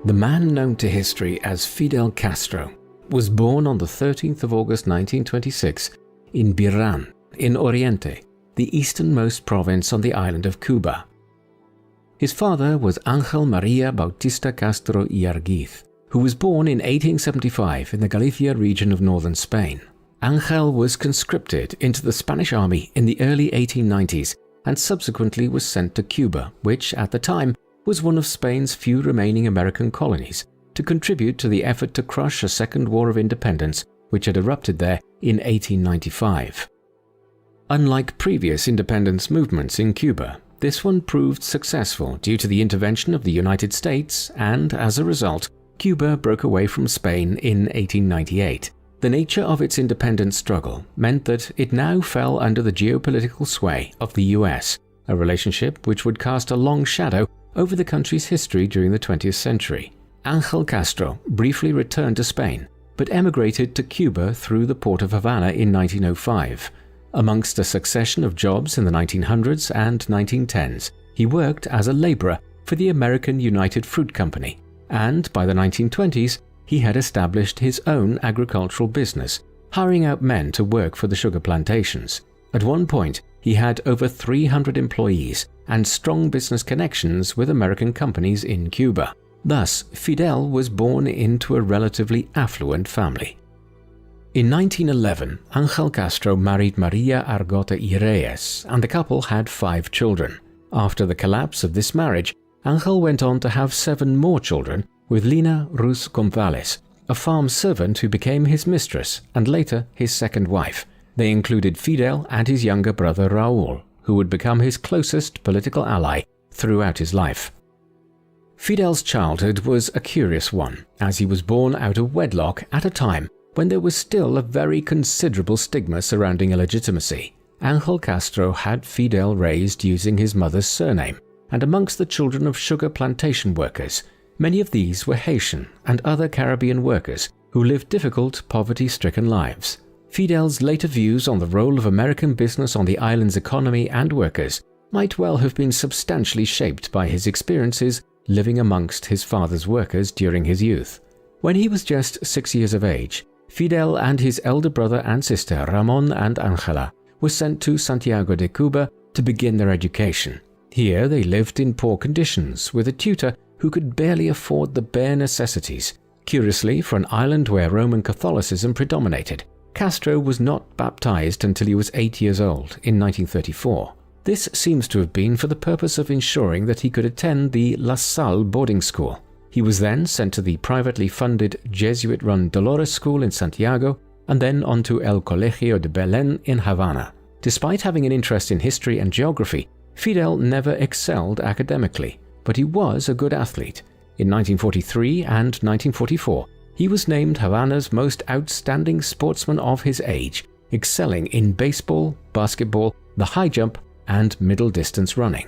The man known to history as Fidel Castro was born on the 13th of August 1926 in Biran, in Oriente, the easternmost province on the island of Cuba. His father was Ángel María Bautista Castro y Arguiz, who was born in 1875 in the Galicia region of northern Spain. Ángel was conscripted into the Spanish army in the early 1890s and subsequently was sent to Cuba, which at the time was one of Spain's few remaining American colonies, to contribute to the effort to crush a second war of independence which had erupted there in 1895. Unlike previous independence movements in Cuba, this one proved successful due to the intervention of the United States, and as a result, Cuba broke away from Spain in 1898. The nature of its independence struggle meant that it now fell under the geopolitical sway of the US, a relationship which would cast a long shadow over the country's history during the 20th century. Ángel Castro briefly returned to Spain, but emigrated to Cuba through the port of Havana in 1905. Amongst a succession of jobs in the 1900s and 1910s, he worked as a laborer for the American United Fruit Company, and by the 1920s, he had established his own agricultural business, hiring out men to work for the sugar plantations. At one point, he had over 300 employees and strong business connections with American companies in Cuba. Thus, Fidel was born into a relatively affluent family. In 1911, Ángel Castro married María Argota y Reyes, and the couple had 5 children. After the collapse of this marriage, Ángel went on to have 7 more children with Lina Ruz González, a farm servant who became his mistress and later his second wife. They included Fidel and his younger brother Raúl, who would become his closest political ally throughout his life. Fidel's childhood was a curious one, as he was born out of wedlock at a time when there was still a very considerable stigma surrounding illegitimacy. Ángel Castro had Fidel raised using his mother's surname, and amongst the children of sugar plantation workers, many of these were Haitian and other Caribbean workers who lived difficult, poverty-stricken lives. Fidel's later views on the role of American business on the island's economy and workers might well have been substantially shaped by his experiences living amongst his father's workers during his youth. When he was just 6 years of age, Fidel and his elder brother and sister Ramon and Ángela were sent to Santiago de Cuba to begin their education. Here they lived in poor conditions with a tutor who could barely afford the bare necessities. Curiously, for an island where Roman Catholicism predominated, Castro was not baptized until he was 8 years old in 1934. This seems to have been for the purpose of ensuring that he could attend the La Salle boarding school. He was then sent to the privately funded Jesuit-run Dolores School in Santiago and then on to El Colegio de Belén in Havana. Despite having an interest in history and geography, Fidel never excelled academically, but he was a good athlete. In 1943 and 1944, he was named Havana's most outstanding sportsman of his age, excelling in baseball, basketball, the high jump, and middle distance running.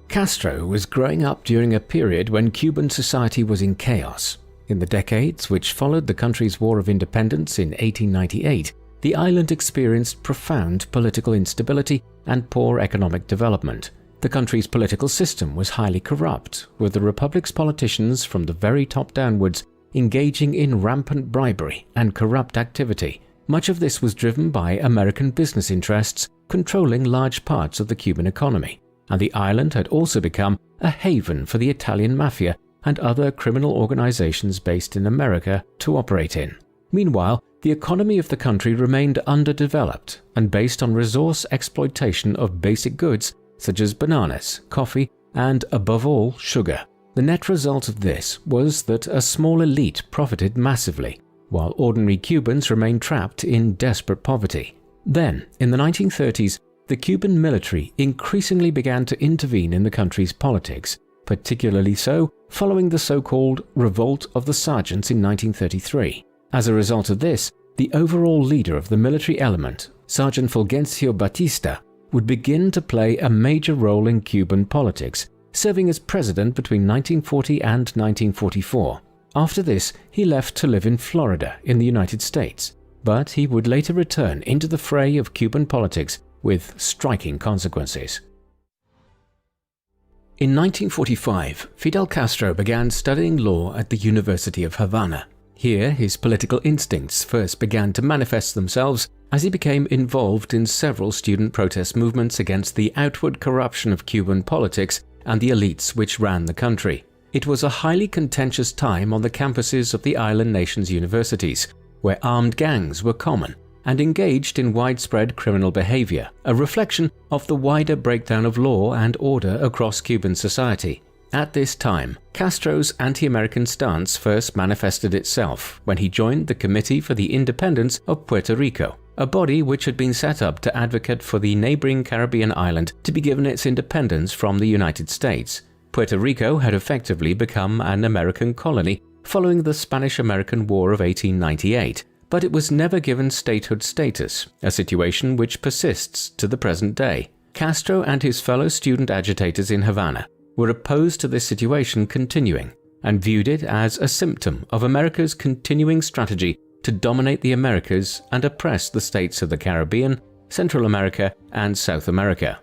Castro was growing up during a period when Cuban society was in chaos. In the decades which followed the country's War of Independence in 1898, the island experienced profound political instability and poor economic development. The country's political system was highly corrupt, with the republic's politicians from the very top downwards engaging in rampant bribery and corrupt activity. Much of this was driven by American business interests controlling large parts of the Cuban economy, and the island had also become a haven for the Italian mafia and other criminal organizations based in America to operate in. Meanwhile, the economy of the country remained underdeveloped and based on resource exploitation of basic goods such as bananas, coffee, and above all, sugar. The net result of this was that a small elite profited massively, while ordinary Cubans remained trapped in desperate poverty. Then, in the 1930s, the Cuban military increasingly began to intervene in the country's politics, particularly so following the so-called Revolt of the Sergeants in 1933. As a result of this, the overall leader of the military element, Sergeant Fulgencio Batista, would begin to play a major role in Cuban politics, serving as president between 1940 and 1944. After this, he left to live in Florida in the United States, but he would later return into the fray of Cuban politics with striking consequences. In 1945, Fidel Castro began studying law at the University of Havana. Here, his political instincts first began to manifest themselves as he became involved in several student protest movements against the outward corruption of Cuban politics and the elites which ran the country. It was a highly contentious time on the campuses of the island nations' universities, where armed gangs were common and engaged in widespread criminal behavior, a reflection of the wider breakdown of law and order across Cuban society. At this time, Castro's anti-American stance first manifested itself when he joined the Committee for the Independence of Puerto Rico, a body which had been set up to advocate for the neighboring Caribbean island to be given its independence from the United States. Puerto Rico had effectively become an American colony following the Spanish-American War of 1898, but it was never given statehood status, a situation which persists to the present day. Castro and his fellow student agitators in Havana were opposed to this situation continuing and viewed it as a symptom of America's continuing strategy to dominate the Americas and oppress the states of the Caribbean, Central America, and South America.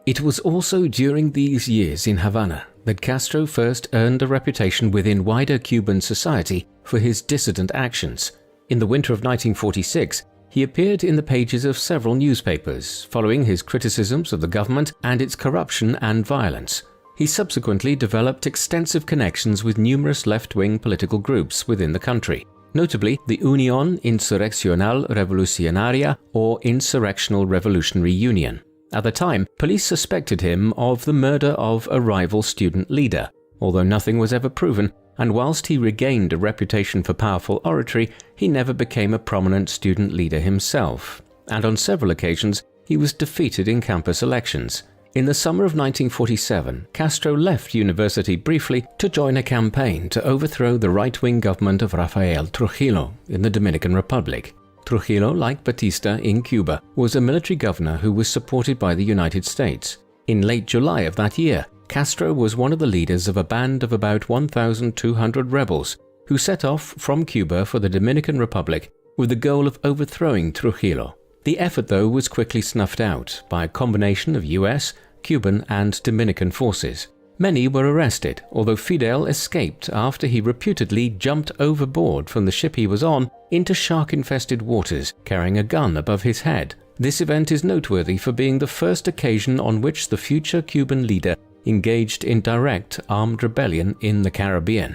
It was also during these years in Havana that Castro first earned a reputation within wider Cuban society for his dissident actions. In the winter of 1946, he appeared in the pages of several newspapers, following his criticisms of the government and its corruption and violence. He subsequently developed extensive connections with numerous left-wing political groups within the country, notably the Unión Insurreccional Revolucionaria or Insurrectional Revolutionary Union. At the time, police suspected him of the murder of a rival student leader, although nothing was ever proven, and whilst he regained a reputation for powerful oratory, he never became a prominent student leader himself, and on several occasions he was defeated in campus elections. In the summer of 1947, Castro left university briefly to join a campaign to overthrow the right-wing government of Rafael Trujillo in the Dominican Republic. Trujillo, like Batista in Cuba, was a military governor who was supported by the United States. In late July of that year, Castro was one of the leaders of a band of about 1,200 rebels who set off from Cuba for the Dominican Republic with the goal of overthrowing Trujillo. The effort, though, was quickly snuffed out by a combination of US, Cuban, and Dominican forces. Many were arrested, although Fidel escaped after he reputedly jumped overboard from the ship he was on into shark-infested waters, carrying a gun above his head. This event is noteworthy for being the first occasion on which the future Cuban leader engaged in direct armed rebellion in the Caribbean.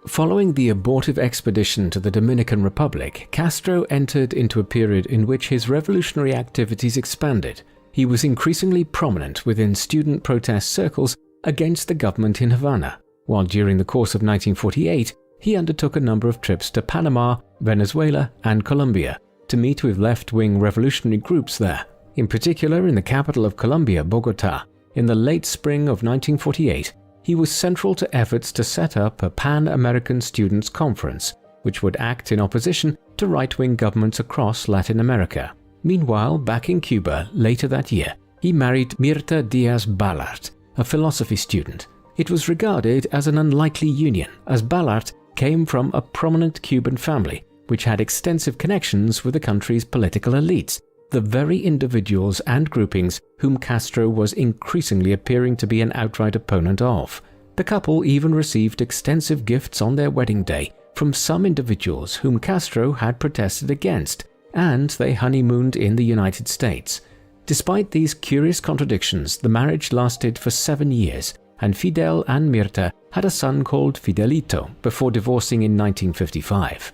Following the abortive expedition to the Dominican Republic, Castro entered into a period in which his revolutionary activities expanded. He was increasingly prominent within student protest circles against the government in Havana, while during the course of 1948, he undertook a number of trips to Panama, Venezuela, and Colombia to meet with left-wing revolutionary groups there. In particular, in the capital of Colombia, Bogotá, in the late spring of 1948, he was central to efforts to set up a Pan-American Students' Conference, which would act in opposition to right-wing governments across Latin America. Meanwhile, back in Cuba, later that year, he married Mirta Díaz-Balart, a philosophy student. It was regarded as an unlikely union, as Balart came from a prominent Cuban family which had extensive connections with the country's political elites, the very individuals and groupings whom Castro was increasingly appearing to be an outright opponent of. The couple even received extensive gifts on their wedding day from some individuals whom Castro had protested against, and they honeymooned in the United States. Despite these curious contradictions, the marriage lasted for 7 years, and Fidel and Mirta had a son called Fidelito before divorcing in 1955.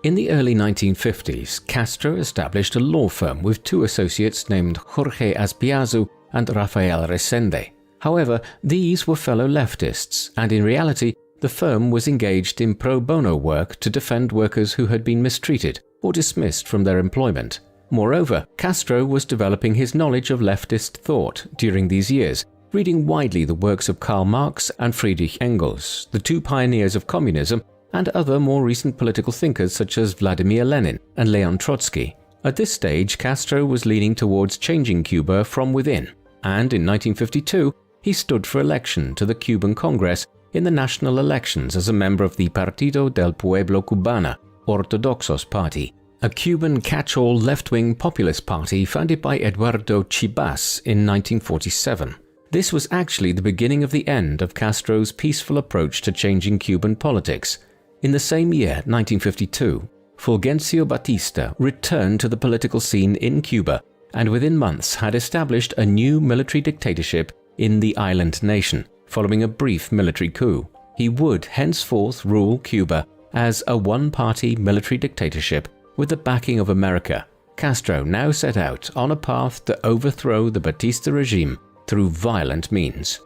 In the early 1950s, Castro established a law firm with 2 associates named Jorge Azpiazu and Rafael Resende. However, these were fellow leftists, and in reality, the firm was engaged in pro bono work to defend workers who had been mistreated or dismissed from their employment. Moreover, Castro was developing his knowledge of leftist thought during these years, reading widely the works of Karl Marx and Friedrich Engels, the 2 pioneers of communism, and other more recent political thinkers such as Vladimir Lenin and Leon Trotsky. At this stage, Castro was leaning towards changing Cuba from within, and in 1952, he stood for election to the Cuban Congress in the national elections as a member of the Partido del Pueblo Cubana, Ortodoxos Party, a Cuban catch-all left-wing populist party founded by Eduardo Chibas in 1947. This was actually the beginning of the end of Castro's peaceful approach to changing Cuban politics. In the same year, 1952, Fulgencio Batista returned to the political scene in Cuba and within months had established a new military dictatorship in the island nation, following a brief military coup. He would henceforth rule Cuba as a one-party military dictatorship with the backing of America. Castro now set out on a path to overthrow the Batista regime through violent means.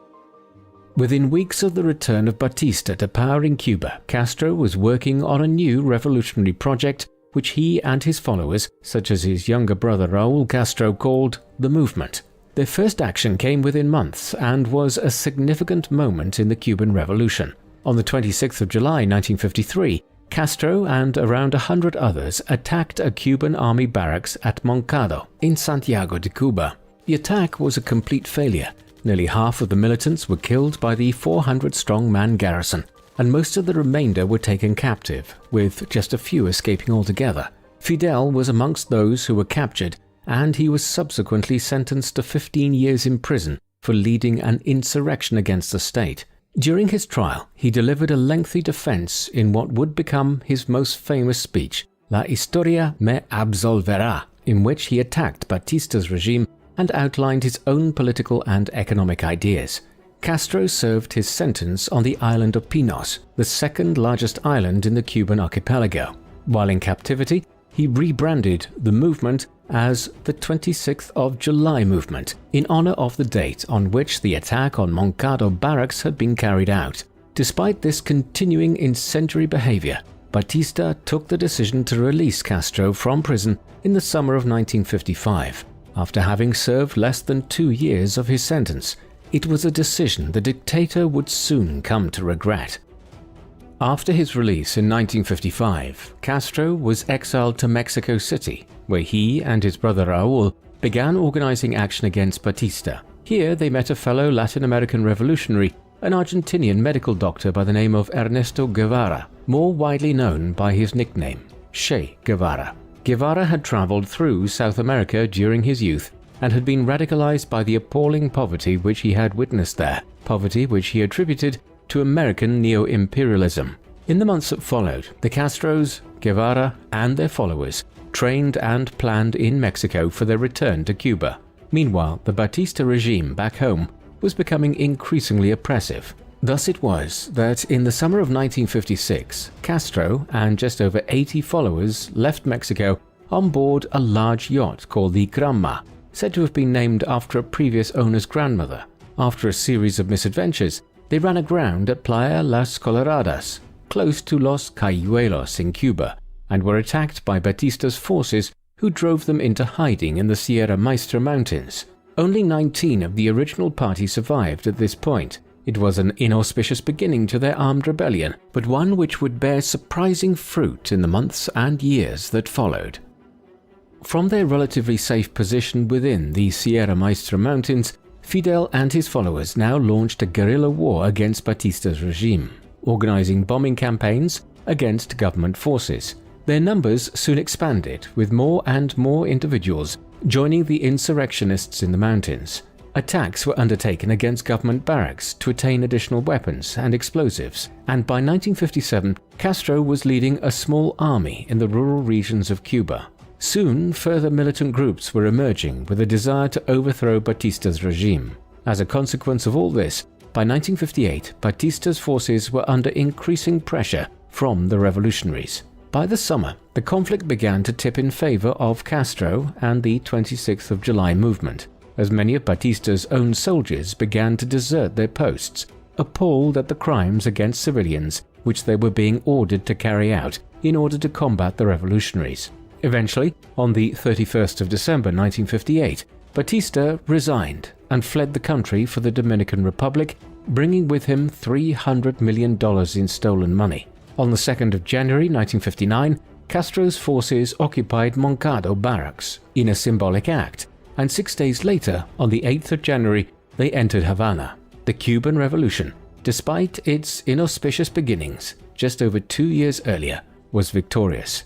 Within weeks of the return of Batista to power in Cuba, Castro was working on a new revolutionary project which he and his followers, such as his younger brother Raúl Castro, called the movement. Their first action came within months and was a significant moment in the Cuban Revolution. On the 26th of July 1953, Castro and around 100 others attacked a Cuban army barracks at Moncado in Santiago de Cuba. The attack was a complete failure. Nearly half of the militants were killed by the 400-strong man garrison, and most of the remainder were taken captive, with just a few escaping altogether. Fidel was amongst those who were captured, and he was subsequently sentenced to 15 years in prison for leading an insurrection against the state. During his trial, he delivered a lengthy defense in what would become his most famous speech, La Historia me absolverá, in which he attacked Batista's regime and outlined his own political and economic ideas. Castro served his sentence on the island of Pinos, the second largest island in the Cuban archipelago. While in captivity, he rebranded the movement as the 26th of July movement, in honor of the date on which the attack on Moncado barracks had been carried out. Despite this continuing incendiary behavior, Batista took the decision to release Castro from prison in the summer of 1955. After having served less than 2 years of his sentence, it was a decision the dictator would soon come to regret. After his release in 1955, Castro was exiled to Mexico City, where he and his brother Raúl began organizing action against Batista. Here they met a fellow Latin American revolutionary, an Argentinian medical doctor by the name of Ernesto Guevara, more widely known by his nickname, Che Guevara. Guevara had traveled through South America during his youth and had been radicalized by the appalling poverty which he had witnessed there, poverty which he attributed to American neo-imperialism. In the months that followed, the Castros, Guevara, and their followers trained and planned in Mexico for their return to Cuba. Meanwhile, the Batista regime back home was becoming increasingly oppressive. Thus it was that in the summer of 1956, Castro and just over 80 followers left Mexico on board a large yacht called the Granma, said to have been named after a previous owner's grandmother. After a series of misadventures, they ran aground at Playa Las Coloradas, close to Los Cayuelos in Cuba, and were attacked by Batista's forces, who drove them into hiding in the Sierra Maestra Mountains. Only 19 of the original party survived at this point. It was an inauspicious beginning to their armed rebellion, but one which would bear surprising fruit in the months and years that followed. From their relatively safe position within the Sierra Maestra Mountains, Fidel and his followers now launched a guerrilla war against Batista's regime, organizing bombing campaigns against government forces. Their numbers soon expanded, with more and more individuals joining the insurrectionists in the mountains. Attacks were undertaken against government barracks to attain additional weapons and explosives, and by 1957, Castro was leading a small army in the rural regions of Cuba. Soon, further militant groups were emerging with a desire to overthrow Batista's regime. As a consequence of all this, by 1958, Batista's forces were under increasing pressure from the revolutionaries. By the summer, the conflict began to tip in favor of Castro and the 26th of July movement, as many of Batista's own soldiers began to desert their posts, appalled at the crimes against civilians which they were being ordered to carry out in order to combat the revolutionaries. Eventually, on the 31st of December 1958, Batista resigned and fled the country for the Dominican Republic, bringing with him $300 million in stolen money. On the 2nd of January 1959, Castro's forces occupied Moncado barracks in a symbolic act, and 6 days later, on the 8th of January, they entered Havana. The Cuban Revolution, despite its inauspicious beginnings just over 2 years earlier, was victorious.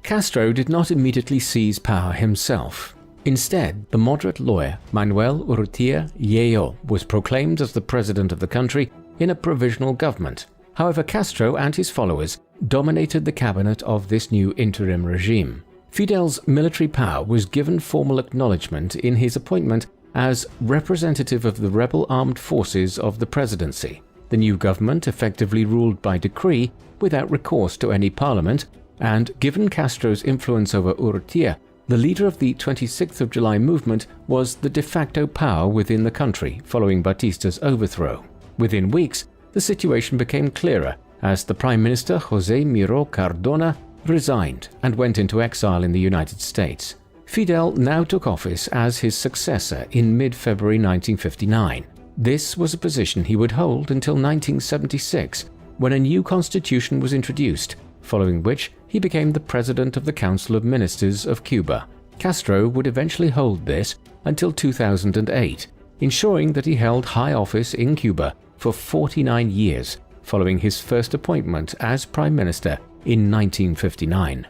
Castro did not immediately seize power himself. Instead, the moderate lawyer Manuel Urrutia Yeo was proclaimed as the president of the country in a provisional government. However, Castro and his followers dominated the cabinet of this new interim regime. Fidel's military power was given formal acknowledgement in his appointment as representative of the rebel armed forces of the presidency. The new government effectively ruled by decree without recourse to any parliament, and given Castro's influence over Urrutia, the leader of the 26th of July movement was the de facto power within the country following Batista's overthrow. Within weeks, the situation became clearer as the Prime Minister José Miró Cardona resigned and went into exile in the United States. Fidel now took office as his successor in mid-February 1959. This was a position he would hold until 1976, when a new constitution was introduced, following which he became the president of the Council of Ministers of Cuba. Castro would eventually hold this until 2008, ensuring that he held high office in Cuba for 49 years, following his first appointment as Prime Minister in 1959.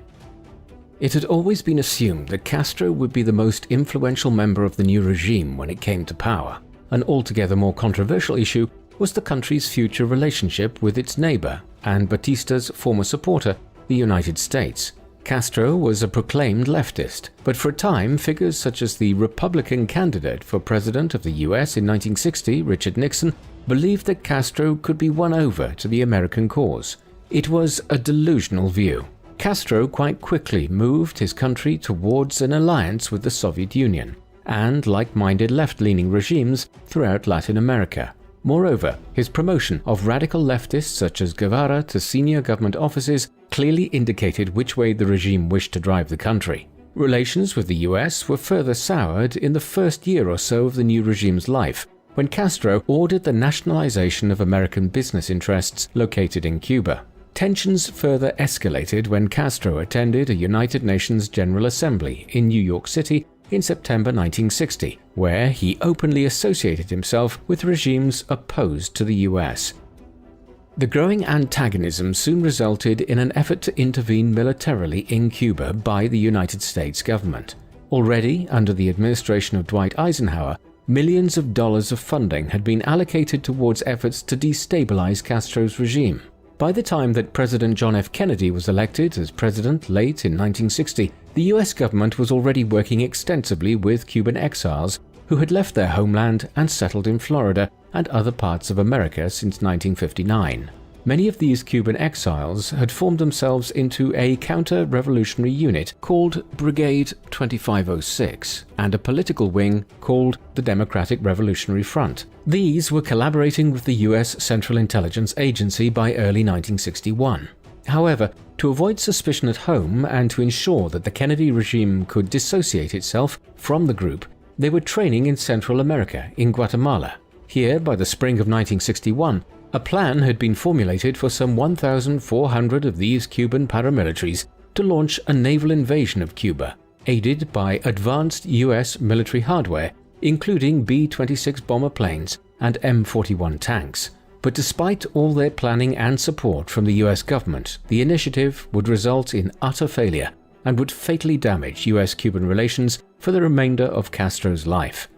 It had always been assumed that Castro would be the most influential member of the new regime when it came to power. An altogether more controversial issue was the country's future relationship with its neighbor and Batista's former supporter, the United States. Castro was a proclaimed leftist, but for a time figures such as the Republican candidate for president of the US in 1960, Richard Nixon, believed that Castro could be won over to the American cause. It was a delusional view. Castro quite quickly moved his country towards an alliance with the Soviet Union and like-minded left-leaning regimes throughout Latin America. Moreover, his promotion of radical leftists such as Guevara to senior government offices clearly indicated which way the regime wished to drive the country. Relations with the US were further soured in the first year or so of the new regime's life, when Castro ordered the nationalization of American business interests located in Cuba. Tensions further escalated when Castro attended a United Nations General Assembly in New York City in September 1960, where he openly associated himself with regimes opposed to the US. The growing antagonism soon resulted in an effort to intervene militarily in Cuba by the United States government. Already, under the administration of Dwight Eisenhower, millions of dollars of funding had been allocated towards efforts to destabilize Castro's regime. By the time that President John F. Kennedy was elected as president late in 1960, the US government was already working extensively with Cuban exiles who had left their homeland and settled in Florida and other parts of America since 1959. Many of these Cuban exiles had formed themselves into a counter-revolutionary unit called Brigade 2506 and a political wing called the Democratic Revolutionary Front. These were collaborating with the US Central Intelligence Agency by early 1961. However, to avoid suspicion at home and to ensure that the Kennedy regime could dissociate itself from the group, they were training in Central America, in Guatemala. Here, by the spring of 1961, a plan had been formulated for some 1,400 of these Cuban paramilitaries to launch a naval invasion of Cuba, aided by advanced US military hardware, including B-26 bomber planes and M41 tanks. But despite all their planning and support from the US government, the initiative would result in utter failure and would fatally damage US-Cuban relations for the remainder of Castro's life.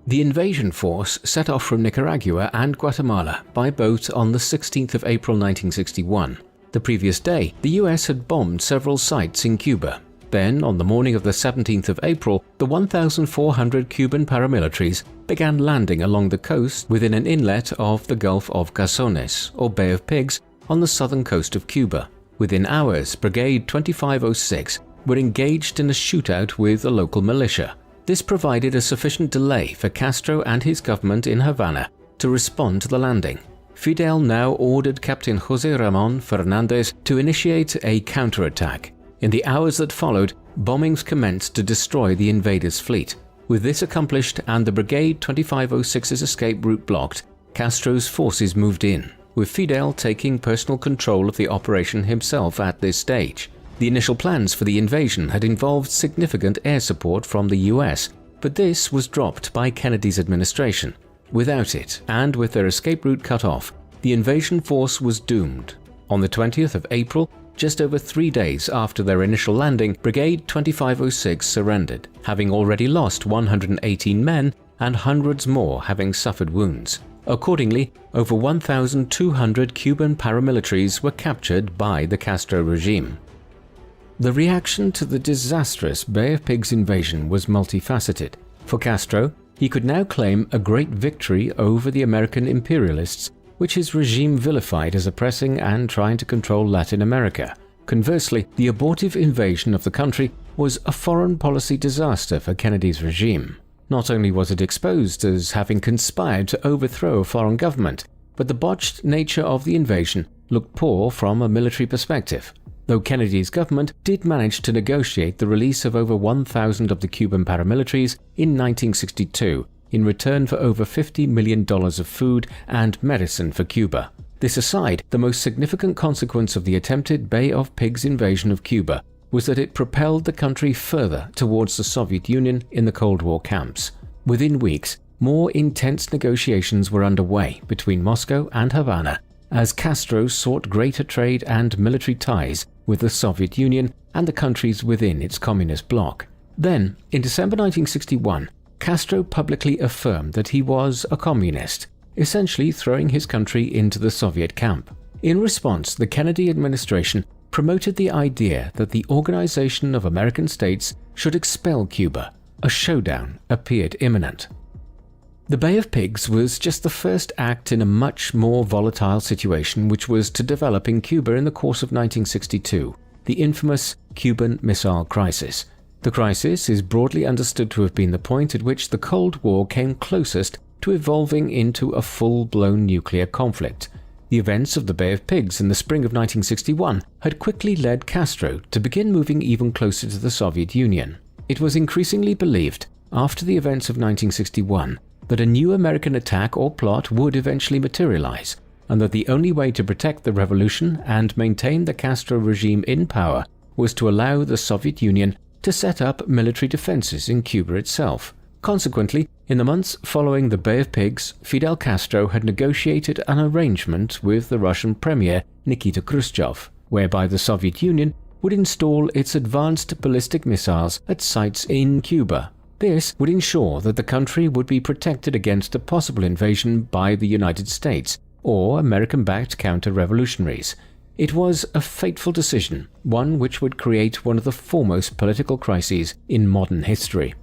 The invasion force set off from Nicaragua and Guatemala by boat on the 16th of April 1961. The previous day, the US had bombed several sites in Cuba. Then, on the morning of the 17th of April, the 1,400 Cuban paramilitaries began landing along the coast within an inlet of the Gulf of Cazones, or Bay of Pigs, on the southern coast of Cuba. Within hours, Brigade 2506 were engaged in a shootout with a local militia. This provided a sufficient delay for Castro and his government in Havana to respond to the landing. Fidel now ordered Captain José Ramón Fernández to initiate a counterattack. In the hours that followed, bombings commenced to destroy the invaders' fleet. With this accomplished and the Brigade 2506's escape route blocked, Castro's forces moved in, with Fidel taking personal control of the operation himself at this stage. The initial plans for the invasion had involved significant air support from the US, but this was dropped by Kennedy's administration. Without it, and with their escape route cut off, the invasion force was doomed. On the 20th of April, just over 3 days after their initial landing, Brigade 2506 surrendered, having already lost 118 men and hundreds more having suffered wounds. Accordingly, over 1,200 Cuban paramilitaries were captured by the Castro regime. The reaction to the disastrous Bay of Pigs invasion was multifaceted. For Castro, he could now claim a great victory over the American imperialists, which his regime vilified as oppressing and trying to control Latin America. Conversely, the abortive invasion of the country was a foreign policy disaster for Kennedy's regime. Not only was it exposed as having conspired to overthrow a foreign government, but the botched nature of the invasion looked poor from a military perspective. Though Kennedy's government did manage to negotiate the release of over 1,000 of the Cuban paramilitaries in 1962 in return for over $50 million of food and medicine for Cuba. This aside, the most significant consequence of the attempted Bay of Pigs invasion of Cuba was that it propelled the country further towards the Soviet Union in the Cold War camps. Within weeks, more intense negotiations were underway between Moscow and Havana as Castro sought greater trade and military ties with the Soviet Union and the countries within its communist bloc. Then, in December 1961, Castro publicly affirmed that he was a communist, essentially throwing his country into the Soviet camp. In response, the Kennedy administration promoted the idea that the Organization of American States should expel Cuba. A showdown appeared imminent. The Bay of Pigs was just the first act in a much more volatile situation which was to develop in Cuba in the course of 1962, the infamous Cuban Missile Crisis. The crisis is broadly understood to have been the point at which the Cold War came closest to evolving into a full-blown nuclear conflict. The events of the Bay of Pigs in the spring of 1961 had quickly led Castro to begin moving even closer to the Soviet Union. It was increasingly believed, after the events of 1961, that a new American attack or plot would eventually materialize, and that the only way to protect the revolution and maintain the Castro regime in power was to allow the Soviet Union to set up military defenses in Cuba itself. Consequently, in the months following the Bay of Pigs, Fidel Castro had negotiated an arrangement with the Russian Premier Nikita Khrushchev, whereby the Soviet Union would install its advanced ballistic missiles at sites in Cuba. This would ensure that the country would be protected against a possible invasion by the United States or American-backed counter-revolutionaries. It was a fateful decision, one which would create one of the foremost political crises in modern history.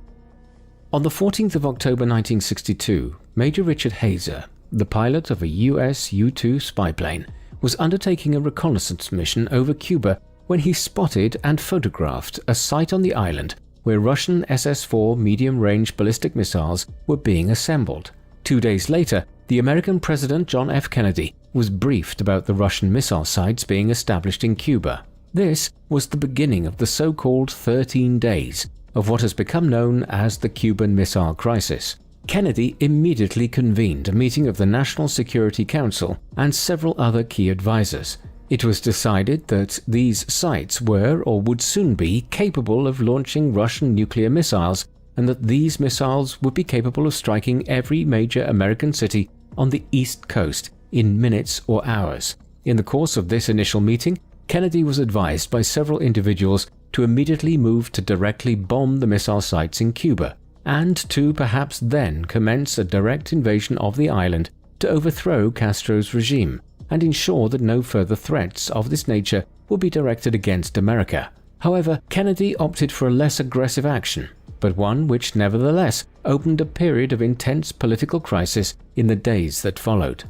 On the 14th of October 1962, Major Richard Hazer, the pilot of a US U-2 spy plane, was undertaking a reconnaissance mission over Cuba when he spotted and photographed a site on the island where Russian SS-4 medium-range ballistic missiles were being assembled. 2 days later, the American President John F. Kennedy was briefed about the Russian missile sites being established in Cuba. This was the beginning of the so-called 13 days of what has become known as the Cuban Missile Crisis. Kennedy immediately convened a meeting of the National Security Council and several other key advisors. It was decided that these sites were or would soon be capable of launching Russian nuclear missiles, and that these missiles would be capable of striking every major American city on the East Coast in minutes or hours. In the course of this initial meeting, Kennedy was advised by several individuals to immediately move to directly bomb the missile sites in Cuba, and to perhaps then commence a direct invasion of the island to overthrow Castro's regime and ensure that no further threats of this nature would be directed against America. However, Kennedy opted for a less aggressive action, but one which nevertheless opened a period of intense political crisis in the days that followed.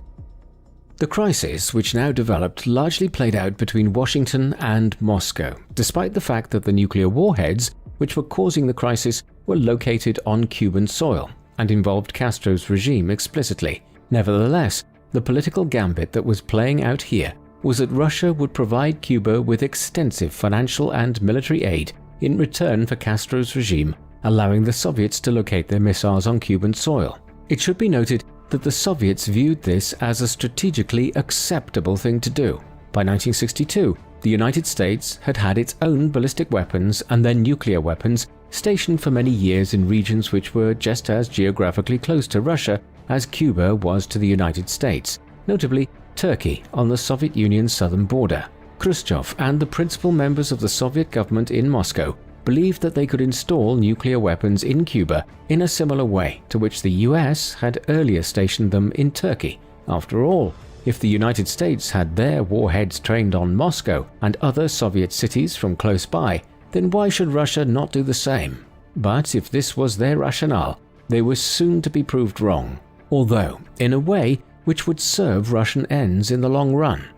The crisis, which now developed, largely played out between Washington and Moscow, despite the fact that the nuclear warheads which were causing the crisis were located on Cuban soil and involved Castro's regime explicitly. Nevertheless, the political gambit that was playing out here was that Russia would provide Cuba with extensive financial and military aid in return for Castro's regime, allowing the Soviets to locate their missiles on Cuban soil. It should be noted that the Soviets viewed this as a strategically acceptable thing to do. By 1962, the United States had had its own ballistic weapons and then nuclear weapons stationed for many years in regions which were just as geographically close to Russia as Cuba was to the United States, notably Turkey on the Soviet Union's southern border. Khrushchev and the principal members of the Soviet government in Moscow believed that they could install nuclear weapons in Cuba in a similar way to which the US had earlier stationed them in Turkey. After all, if the United States had their warheads trained on Moscow and other Soviet cities from close by, then why should Russia not do the same? But if this was their rationale, they were soon to be proved wrong, although in a way which would serve Russian ends in the long run.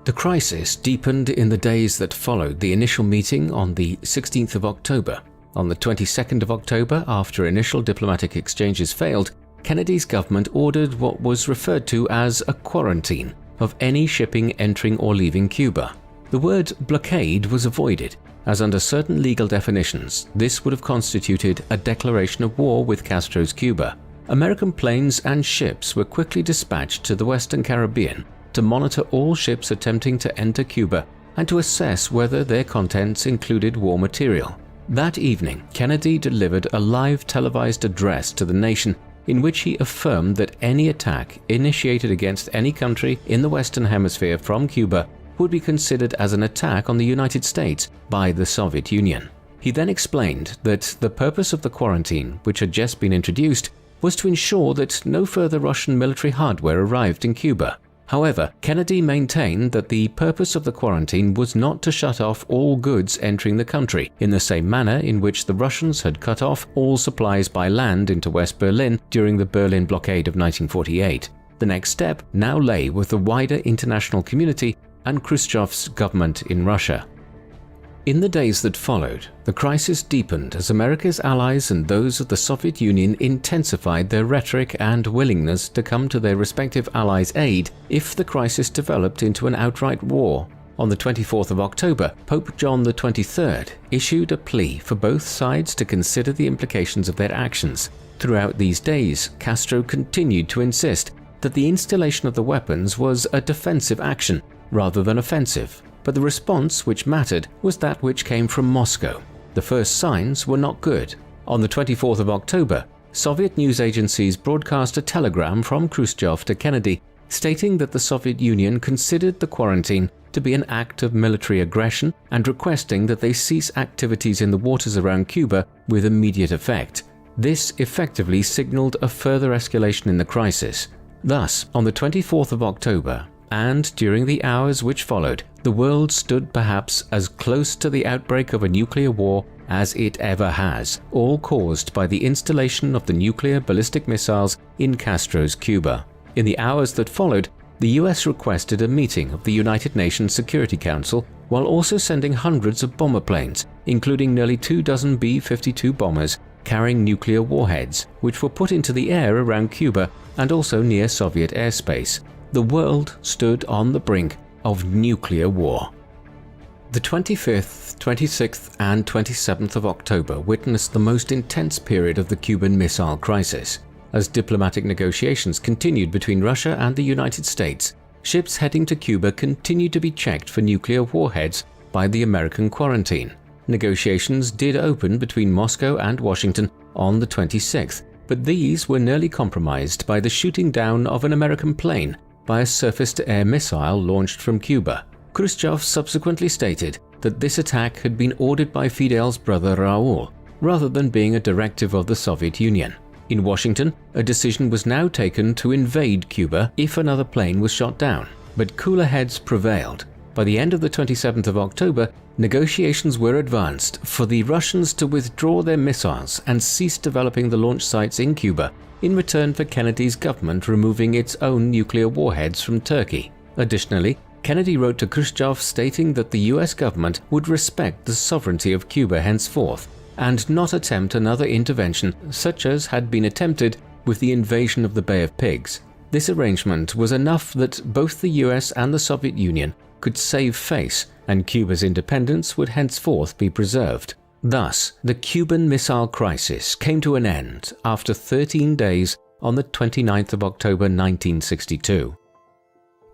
The crisis deepened in the days that followed the initial meeting on the 16th of October. On the 22nd of October, after initial diplomatic exchanges failed, Kennedy's government ordered what was referred to as a quarantine of any shipping entering or leaving Cuba. The word blockade was avoided, as under certain legal definitions, this would have constituted a declaration of war with Castro's Cuba. American planes and ships were quickly dispatched to the Western Caribbean to monitor all ships attempting to enter Cuba and to assess whether their contents included war material. That evening, Kennedy delivered a live televised address to the nation in which he affirmed that any attack initiated against any country in the Western Hemisphere from Cuba would be considered as an attack on the United States by the Soviet Union. He then explained that the purpose of the quarantine, which had just been introduced, was to ensure that no further Russian military hardware arrived in Cuba. However, Kennedy maintained that the purpose of the quarantine was not to shut off all goods entering the country, in the same manner in which the Russians had cut off all supplies by land into West Berlin during the Berlin blockade of 1948. The next step now lay with the wider international community and Khrushchev's government in Russia. In the days that followed, the crisis deepened as America's allies and those of the Soviet Union intensified their rhetoric and willingness to come to their respective allies' aid if the crisis developed into an outright war. On the 24th of October, Pope John XXIII issued a plea for both sides to consider the implications of their actions. Throughout these days, Castro continued to insist that the installation of the weapons was a defensive action rather than offensive. But the response which mattered was that which came from Moscow. The first signs were not good. On the 24th of October, Soviet news agencies broadcast a telegram from Khrushchev to Kennedy stating that the Soviet Union considered the quarantine to be an act of military aggression and requesting that they cease activities in the waters around Cuba with immediate effect. This effectively signaled a further escalation in the crisis. Thus, on the 24th of October, and during the hours which followed, the world stood perhaps as close to the outbreak of a nuclear war as it ever has, all caused by the installation of the nuclear ballistic missiles in Castro's Cuba. In the hours that followed, the US requested a meeting of the United Nations Security Council while also sending hundreds of bomber planes, including nearly 24 B-52 bombers carrying nuclear warheads, which were put into the air around Cuba and also near Soviet airspace. The world stood on the brink of nuclear war. The 25th, 26th and 27th of October witnessed the most intense period of the Cuban Missile Crisis. As diplomatic negotiations continued between Russia and the United States, ships heading to Cuba continued to be checked for nuclear warheads by the American quarantine. Negotiations did open between Moscow and Washington on the 26th, but these were nearly compromised by the shooting down of an American plane by a surface-to-air missile launched from Cuba. Khrushchev subsequently stated that this attack had been ordered by Fidel's brother Raúl, rather than being a directive of the Soviet Union. In Washington, a decision was now taken to invade Cuba if another plane was shot down, but cooler heads prevailed. By the end of the 27th of October, negotiations were advanced for the Russians to withdraw their missiles and cease developing the launch sites in Cuba, in return for Kennedy's government removing its own nuclear warheads from Turkey. Additionally, Kennedy wrote to Khrushchev stating that the US government would respect the sovereignty of Cuba henceforth and not attempt another intervention such as had been attempted with the invasion of the Bay of Pigs. This arrangement was enough that both the US and the Soviet Union could save face, and Cuba's independence would henceforth be preserved. Thus, the Cuban Missile Crisis came to an end after 13 days on the 29th of October 1962.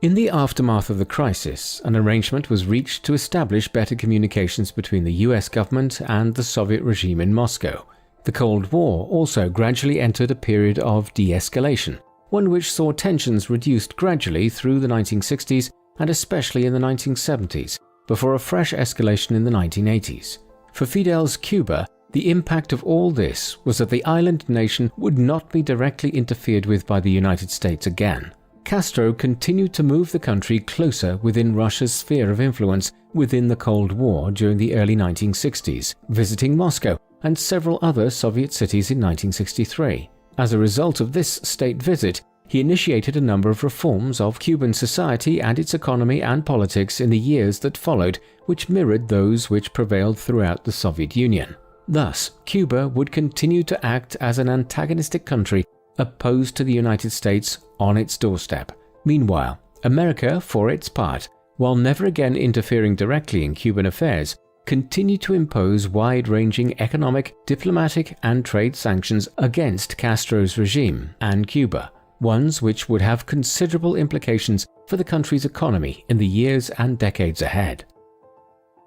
In the aftermath of the crisis, an arrangement was reached to establish better communications between the US government and the Soviet regime in Moscow. The Cold War also gradually entered a period of de-escalation, one which saw tensions reduced gradually through the 1960s and especially in the 1970s, before a fresh escalation in the 1980s. For Fidel's Cuba, the impact of all this was that the island nation would not be directly interfered with by the United States again. Castro continued to move the country closer within Russia's sphere of influence within the Cold War during the early 1960s, visiting Moscow and several other Soviet cities in 1963. As a result of this state visit, he initiated a number of reforms of Cuban society and its economy and politics in the years that followed, which mirrored those which prevailed throughout the Soviet Union. Thus, Cuba would continue to act as an antagonistic country opposed to the United States on its doorstep. Meanwhile, America, for its part, while never again interfering directly in Cuban affairs, continued to impose wide-ranging economic, diplomatic, and trade sanctions against Castro's regime and Cuba, ones which would have considerable implications for the country's economy in the years and decades ahead.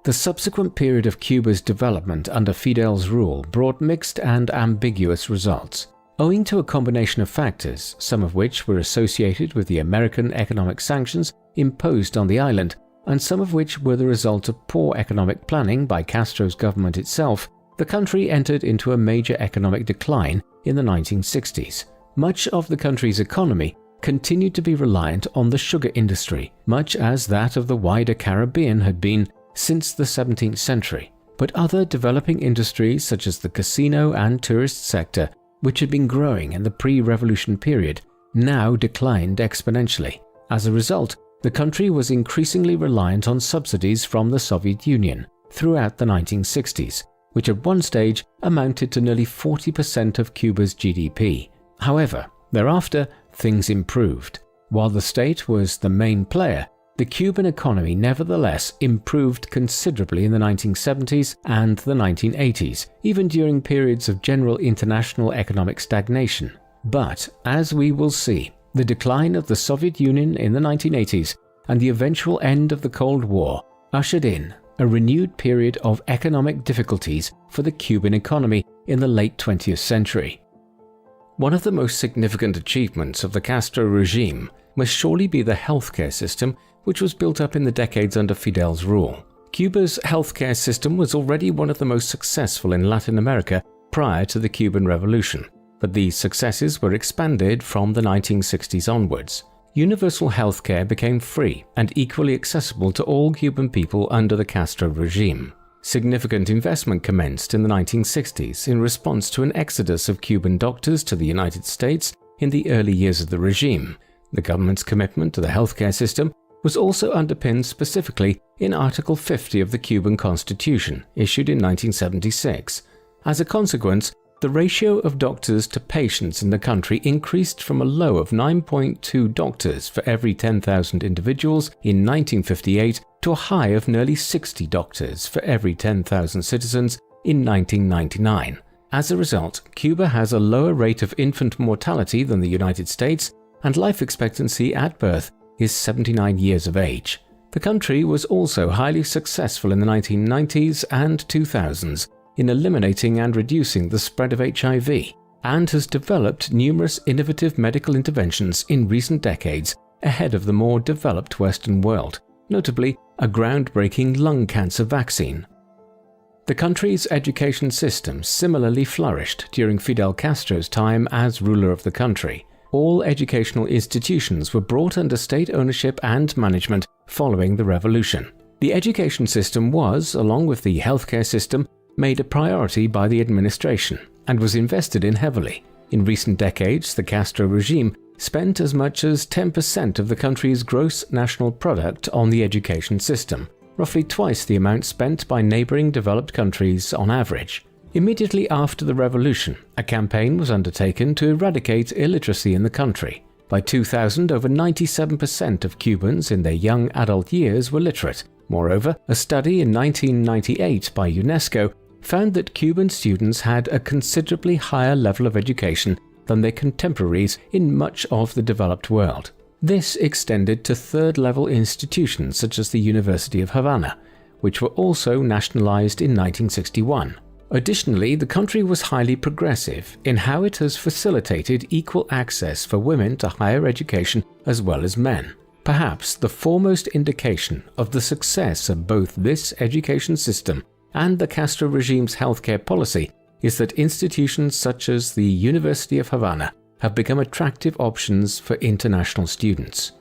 The subsequent period of Cuba's development under Fidel's rule brought mixed and ambiguous results. Owing to a combination of factors, some of which were associated with the American economic sanctions imposed on the island, and some of which were the result of poor economic planning by Castro's government itself, the country entered into a major economic decline in the 1960s. Much of the country's economy continued to be reliant on the sugar industry, much as that of the wider Caribbean had been since the 17th century. But other developing industries such as the casino and tourist sector, which had been growing in the pre-revolution period, now declined exponentially. As a result, the country was increasingly reliant on subsidies from the Soviet Union throughout the 1960s, which at one stage amounted to nearly 40% of Cuba's GDP. However, thereafter, things improved. While the state was the main player, the Cuban economy nevertheless improved considerably in the 1970s and the 1980s, even during periods of general international economic stagnation. But, as we will see, the decline of the Soviet Union in the 1980s and the eventual end of the Cold War ushered in a renewed period of economic difficulties for the Cuban economy in the late 20th century. One of the most significant achievements of the Castro regime must surely be the healthcare system, which was built up in the decades under Fidel's rule. Cuba's healthcare system was already one of the most successful in Latin America prior to the Cuban Revolution, but these successes were expanded from the 1960s onwards. Universal healthcare became free and equally accessible to all Cuban people under the Castro regime. Significant investment commenced in the 1960s in response to an exodus of Cuban doctors to the United States in the early years of the regime. The government's commitment to the healthcare system was also underpinned specifically in Article 50 of the Cuban Constitution, issued in 1976. As a consequence, the ratio of doctors to patients in the country increased from a low of 9.2 doctors for every 10,000 individuals in 1958 to a high of nearly 60 doctors for every 10,000 citizens in 1999. As a result, Cuba has a lower rate of infant mortality than the United States, and life expectancy at birth is 79 years of age. The country was also highly successful in the 1990s and 2000s in eliminating and reducing the spread of HIV, and has developed numerous innovative medical interventions in recent decades ahead of the more developed Western world, notably a groundbreaking lung cancer vaccine. The country's education system similarly flourished during Fidel Castro's time as ruler of the country. All educational institutions were brought under state ownership and management following the revolution. The education system was, along with the healthcare system, made a priority by the administration and was invested in heavily. In recent decades, the Castro regime spent as much as 10% of the country's gross national product on the education system, roughly twice the amount spent by neighboring developed countries on average. Immediately after the revolution, a campaign was undertaken to eradicate illiteracy in the country. By 2000, over 97% of Cubans in their young adult years were literate. Moreover, a study in 1998 by UNESCO found that Cuban students had a considerably higher level of education than their contemporaries in much of the developed world. This extended to third-level institutions such as the University of Havana, which were also nationalized in 1961. Additionally, the country was highly progressive in how it has facilitated equal access for women to higher education as well as men. Perhaps the foremost indication of the success of both this education system and the Castro regime's healthcare policy is that institutions such as the University of Havana have become attractive options for international students.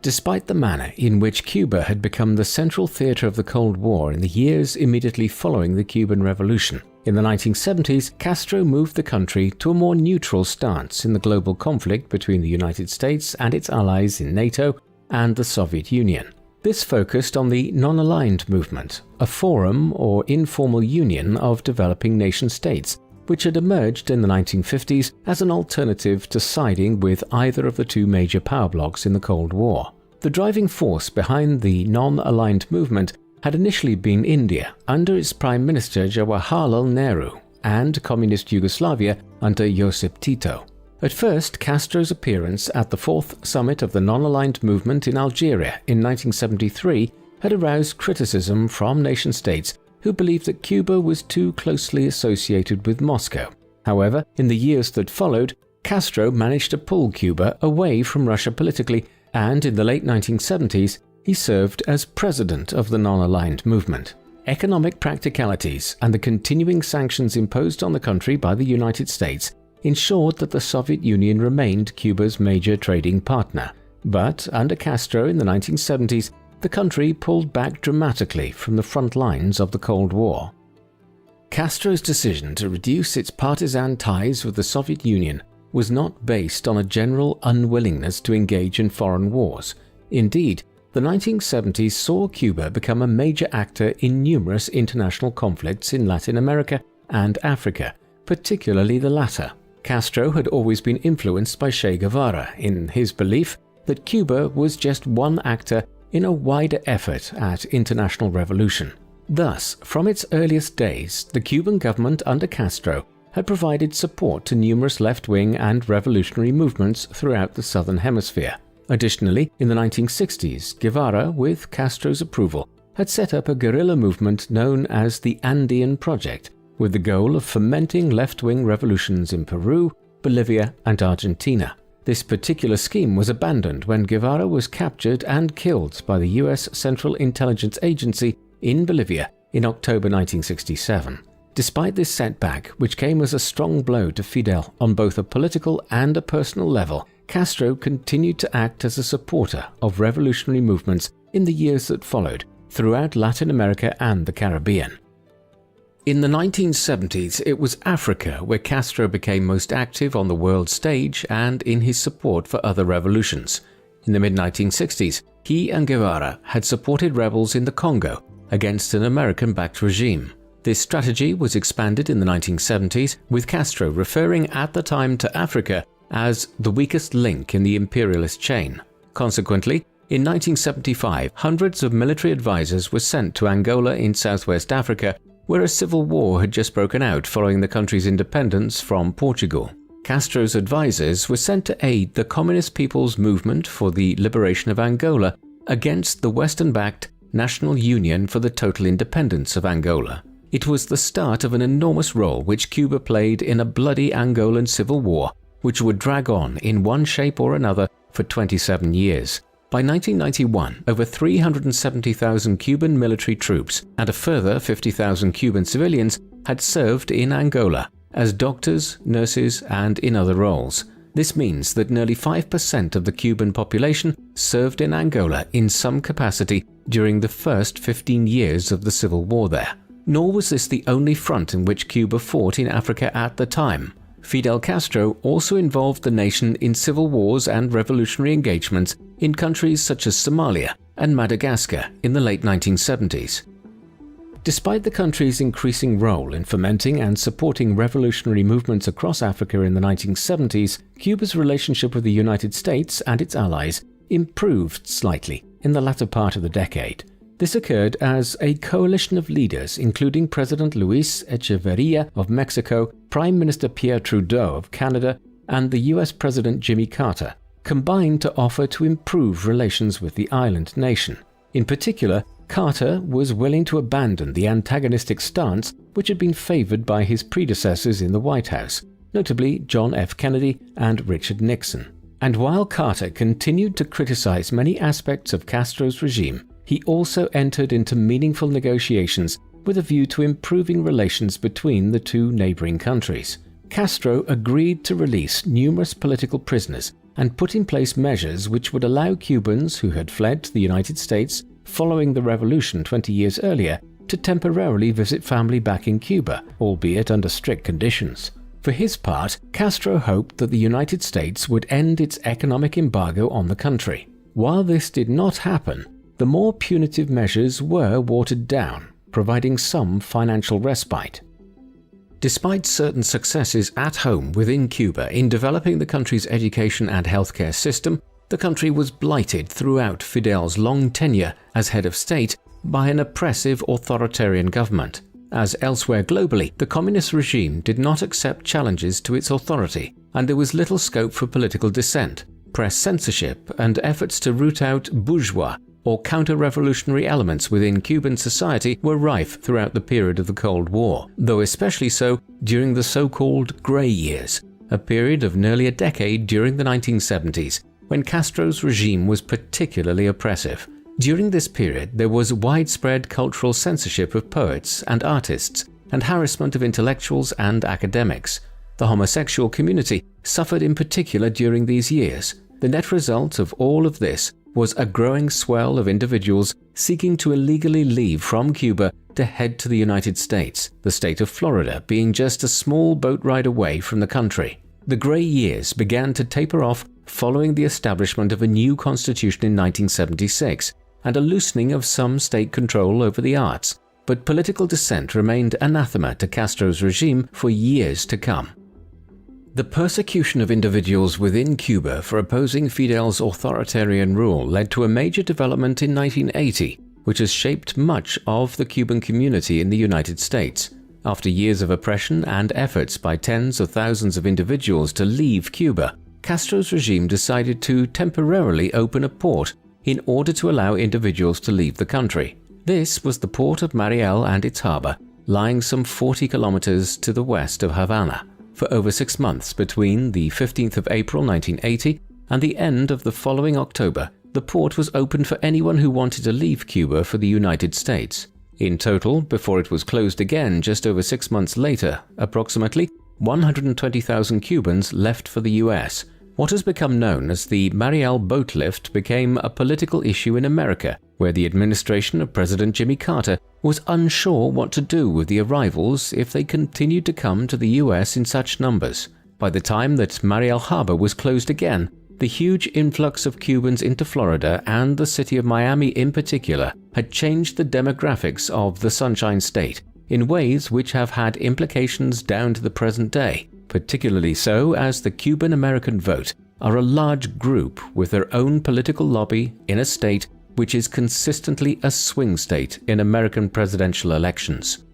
Despite the manner in which Cuba had become the central theater of the Cold War in the years immediately following the Cuban Revolution, in the 1970s, Castro moved the country to a more neutral stance in the global conflict between the United States and its allies in NATO and the Soviet Union. This focused on the non-aligned movement, a forum or informal union of developing nation-states, which had emerged in the 1950s as an alternative to siding with either of the two major power blocs in the Cold War. The driving force behind the non-aligned movement had initially been India under its Prime Minister Jawaharlal Nehru and Communist Yugoslavia under Josip Tito. At first, Castro's appearance at the fourth summit of the non-aligned movement in Algeria in 1973 had aroused criticism from nation-states who believed that Cuba was too closely associated with Moscow. However, in the years that followed, Castro managed to pull Cuba away from Russia politically, and in the late 1970s, he served as president of the non-aligned movement. Economic practicalities and the continuing sanctions imposed on the country by the United States ensured that the Soviet Union remained Cuba's major trading partner. But under Castro in the 1970s, the country pulled back dramatically from the front lines of the Cold War. Castro's decision to reduce its partisan ties with the Soviet Union was not based on a general unwillingness to engage in foreign wars. Indeed, the 1970s saw Cuba become a major actor in numerous international conflicts in Latin America and Africa, particularly the latter. Castro had always been influenced by Che Guevara in his belief that Cuba was just one actor in a wider effort at international revolution. Thus, from its earliest days, the Cuban government under Castro had provided support to numerous left-wing and revolutionary movements throughout the Southern Hemisphere. Additionally, in the 1960s, Guevara, with Castro's approval, had set up a guerrilla movement known as the Andean Project, with the goal of fomenting left-wing revolutions in Peru, Bolivia, and Argentina. This particular scheme was abandoned when Guevara was captured and killed by the US Central Intelligence Agency in Bolivia in October 1967. Despite this setback, which came as a strong blow to Fidel on both a political and a personal level, Castro continued to act as a supporter of revolutionary movements in the years that followed throughout Latin America and the Caribbean. In the 1970s, it was Africa where Castro became most active on the world stage and in his support for other revolutions. In the mid-1960s, he and Guevara had supported rebels in the Congo against an American-backed regime. This strategy was expanded in the 1970s, with Castro referring at the time to Africa as the weakest link in the imperialist chain. Consequently, in 1975, hundreds of military advisors were sent to Angola in southwest Africa, where a civil war had just broken out following the country's independence from Portugal. Castro's advisors were sent to aid the Communist People's Movement for the Liberation of Angola against the Western-backed National Union for the Total Independence of Angola. It was the start of an enormous role which Cuba played in a bloody Angolan civil war, which would drag on in one shape or another for 27 years. By 1991, over 370,000 Cuban military troops and a further 50,000 Cuban civilians had served in Angola as doctors, nurses, and in other roles. This means that nearly 5% of the Cuban population served in Angola in some capacity during the first 15 years of the civil war there. Nor was this the only front in which Cuba fought in Africa at the time. Fidel Castro also involved the nation in civil wars and revolutionary engagements in countries such as Somalia and Madagascar in the late 1970s. Despite the country's increasing role in fomenting and supporting revolutionary movements across Africa in the 1970s, Cuba's relationship with the United States and its allies improved slightly in the latter part of the decade. This occurred as a coalition of leaders, including President Luis Echeverría of Mexico, Prime Minister Pierre Trudeau of Canada, and the US President Jimmy Carter, combined to offer to improve relations with the island nation. In particular, Carter was willing to abandon the antagonistic stance which had been favored by his predecessors in the White House, notably John F. Kennedy and Richard Nixon. And while Carter continued to criticize many aspects of Castro's regime, he also entered into meaningful negotiations with a view to improving relations between the two neighboring countries. Castro agreed to release numerous political prisoners and put in place measures which would allow Cubans who had fled to the United States following the revolution 20 years earlier to temporarily visit family back in Cuba, albeit under strict conditions. For his part, Castro hoped that the United States would end its economic embargo on the country. While this did not happen, the more punitive measures were watered down, providing some financial respite. Despite certain successes at home within Cuba in developing the country's education and healthcare system, the country was blighted throughout Fidel's long tenure as head of state by an oppressive authoritarian government. As elsewhere globally, the communist regime did not accept challenges to its authority, and there was little scope for political dissent. Press censorship and efforts to root out bourgeois or counter-revolutionary elements within Cuban society were rife throughout the period of the Cold War, though especially so during the so-called Grey Years, a period of nearly a decade during the 1970s, when Castro's regime was particularly oppressive. During this period, there was widespread cultural censorship of poets and artists, and harassment of intellectuals and academics. The homosexual community suffered in particular during these years. The net result of all of this was a growing swell of individuals seeking to illegally leave from Cuba to head to the United States, the state of Florida being just a small boat ride away from the country. The Grey Years began to taper off following the establishment of a new constitution in 1976 and a loosening of some state control over the arts, but political dissent remained anathema to Castro's regime for years to come. The persecution of individuals within Cuba for opposing Fidel's authoritarian rule led to a major development in 1980, which has shaped much of the Cuban community in the United States. After years of oppression and efforts by tens of thousands of individuals to leave Cuba, Castro's regime decided to temporarily open a port in order to allow individuals to leave the country. This was the port of Mariel and its harbor, lying some 40 kilometers to the west of Havana. For over 6 months between the 15th of April 1980 and the end of the following October, the port was open for anyone who wanted to leave Cuba for the United States. In total, before it was closed again just over 6 months later, approximately 120,000 Cubans left for the US. What has become known as the Mariel boat lift became a political issue in America, where the administration of President Jimmy Carter was unsure what to do with the arrivals if they continued to come to the US in such numbers. By the time that Mariel Harbor was closed again, the huge influx of Cubans into Florida and the city of Miami in particular had changed the demographics of the Sunshine State in ways which have had implications down to the present day, particularly so as the Cuban American vote are a large group with their own political lobby in a state which is consistently a swing state in American presidential elections.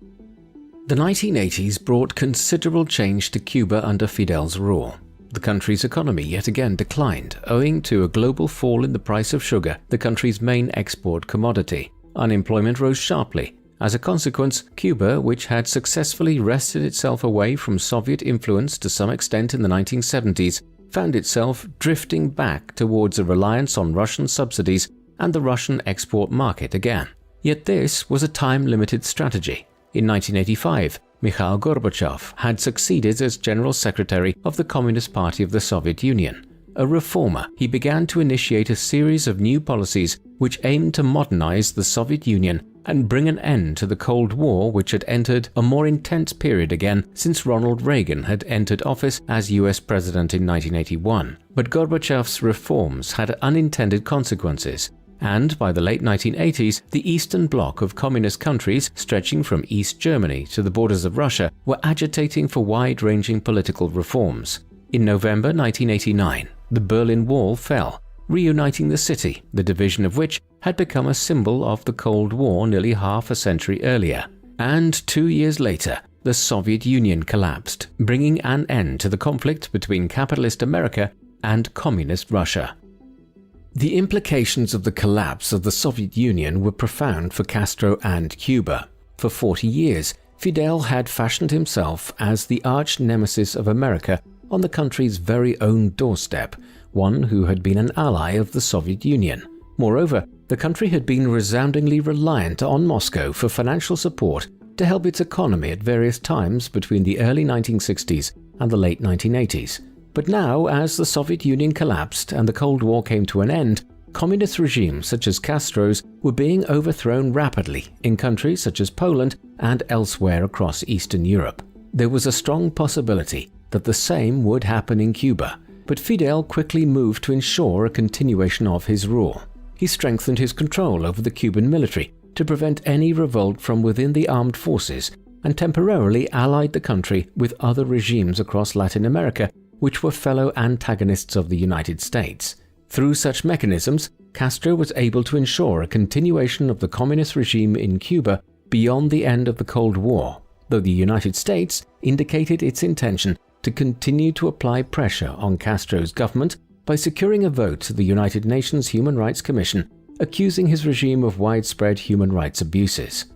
The 1980s brought considerable change to Cuba under Fidel's rule. The country's economy yet again declined, owing to a global fall in the price of sugar, the country's main export commodity. Unemployment rose sharply. As a consequence, Cuba, which had successfully wrested itself away from Soviet influence to some extent in the 1970s, found itself drifting back towards a reliance on Russian subsidies and the Russian export market again. Yet this was a time-limited strategy. In 1985, Mikhail Gorbachev had succeeded as General Secretary of the Communist Party of the Soviet Union. A reformer, he began to initiate a series of new policies which aimed to modernize the Soviet Union and bring an end to the Cold War, which had entered a more intense period again since Ronald Reagan had entered office as US President in 1981. But Gorbachev's reforms had unintended consequences, and by the late 1980s, the Eastern Bloc of communist countries stretching from East Germany to the borders of Russia were agitating for wide-ranging political reforms. In November 1989, the Berlin Wall fell, reuniting the city, the division of which had become a symbol of the Cold War nearly half a century earlier. And 2 years later, the Soviet Union collapsed, bringing an end to the conflict between capitalist America and communist Russia. The implications of the collapse of the Soviet Union were profound for Castro and Cuba. For 40 years, Fidel had fashioned himself as the arch nemesis of America on the country's very own doorstep, one who had been an ally of the Soviet Union. Moreover, the country had been resoundingly reliant on Moscow for financial support to help its economy at various times between the early 1960s and the late 1980s. But now, as the Soviet Union collapsed and the Cold War came to an end, communist regimes such as Castro's were being overthrown rapidly in countries such as Poland and elsewhere across Eastern Europe. There was a strong possibility that the same would happen in Cuba, but Fidel quickly moved to ensure a continuation of his rule. He strengthened his control over the Cuban military to prevent any revolt from within the armed forces and temporarily allied the country with other regimes across Latin America which were fellow antagonists of the United States. Through such mechanisms, Castro was able to ensure a continuation of the communist regime in Cuba beyond the end of the Cold War, though the United States indicated its intention to continue to apply pressure on Castro's government by securing a vote to the United Nations Human Rights Commission accusing his regime of widespread human rights abuses.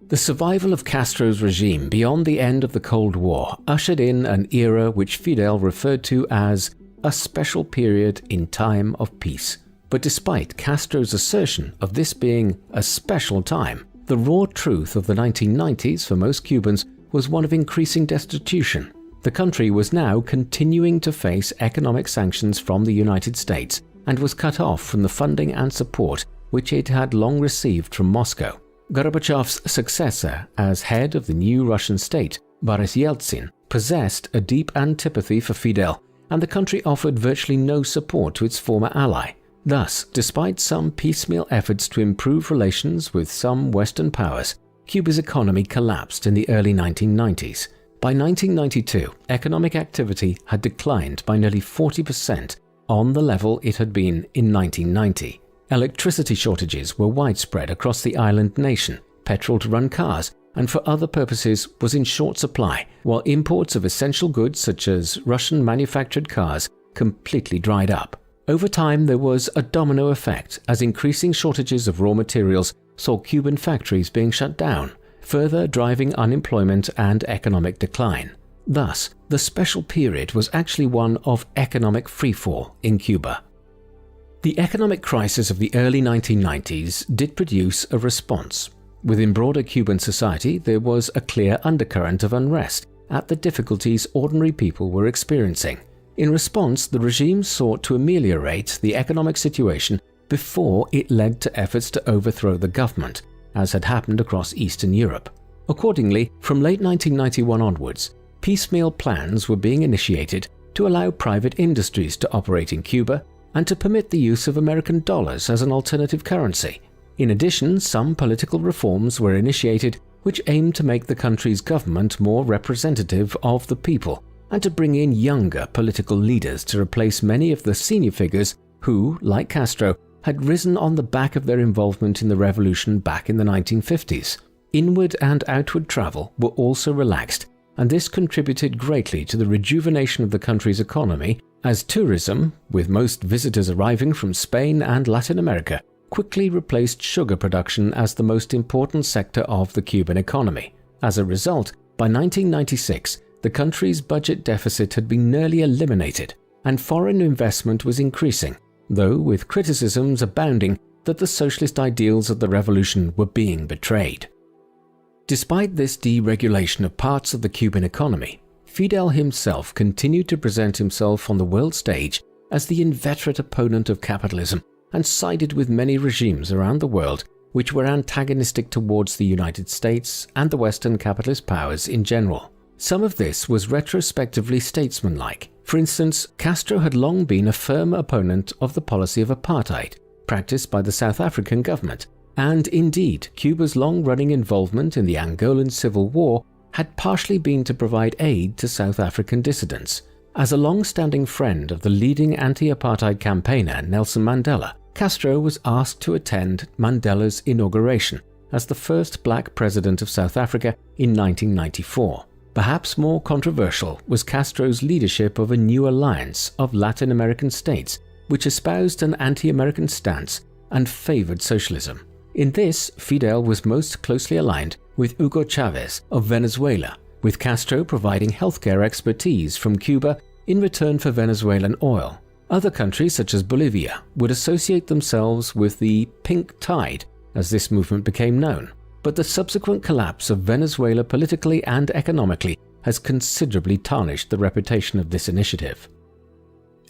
The survival of Castro's regime beyond the end of the Cold War ushered in an era which Fidel referred to as a special period in time of peace. But despite Castro's assertion of this being a special time, the raw truth of the 1990s for most Cubans was one of increasing destitution. The country was now continuing to face economic sanctions from the United States and was cut off from the funding and support which it had long received from Moscow. Gorbachev's successor as head of the new Russian state, Boris Yeltsin, possessed a deep antipathy for Fidel, and the country offered virtually no support to its former ally. Thus, despite some piecemeal efforts to improve relations with some Western powers, Cuba's economy collapsed in the early 1990s. By 1992, economic activity had declined by nearly 40% on the level it had been in 1990. Electricity shortages were widespread across the island nation. Petrol to run cars and for other purposes was in short supply, while imports of essential goods such as Russian-manufactured cars completely dried up. Over time, there was a domino effect as increasing shortages of raw materials saw Cuban factories being shut down, further driving unemployment and economic decline. Thus, the special period was actually one of economic freefall in Cuba. The economic crisis of the early 1990s did produce a response. Within broader Cuban society, there was a clear undercurrent of unrest at the difficulties ordinary people were experiencing. In response, the regime sought to ameliorate the economic situation before it led to efforts to overthrow the government, as had happened across Eastern Europe. Accordingly, from late 1991 onwards, piecemeal plans were being initiated to allow private industries to operate in Cuba and to permit the use of American dollars as an alternative currency. In addition, some political reforms were initiated which aimed to make the country's government more representative of the people and to bring in younger political leaders to replace many of the senior figures who, like Castro, had risen on the back of their involvement in the revolution back in the 1950s. Inward and outward travel were also relaxed, and this contributed greatly to the rejuvenation of the country's economy as tourism, with most visitors arriving from Spain and Latin America, quickly replaced sugar production as the most important sector of the Cuban economy. As a result, by 1996, the country's budget deficit had been nearly eliminated, and foreign investment was increasing, though with criticisms abounding that the socialist ideals of the revolution were being betrayed. Despite this deregulation of parts of the Cuban economy, Fidel himself continued to present himself on the world stage as the inveterate opponent of capitalism and sided with many regimes around the world which were antagonistic towards the United States and the Western capitalist powers in general. Some of this was retrospectively statesmanlike. For instance, Castro had long been a firm opponent of the policy of apartheid practiced by the South African government, and indeed Cuba's long-running involvement in the Angolan Civil War had partially been to provide aid to South African dissidents. As a long-standing friend of the leading anti-apartheid campaigner Nelson Mandela, Castro was asked to attend Mandela's inauguration as the first black president of South Africa in 1994. Perhaps more controversial was Castro's leadership of a new alliance of Latin American states which espoused an anti-American stance and favored socialism. In this, Fidel was most closely aligned with Hugo Chavez of Venezuela, with Castro providing healthcare expertise from Cuba in return for Venezuelan oil. Other countries such as Bolivia would associate themselves with the Pink Tide, as this movement became known, but the subsequent collapse of Venezuela politically and economically has considerably tarnished the reputation of this initiative.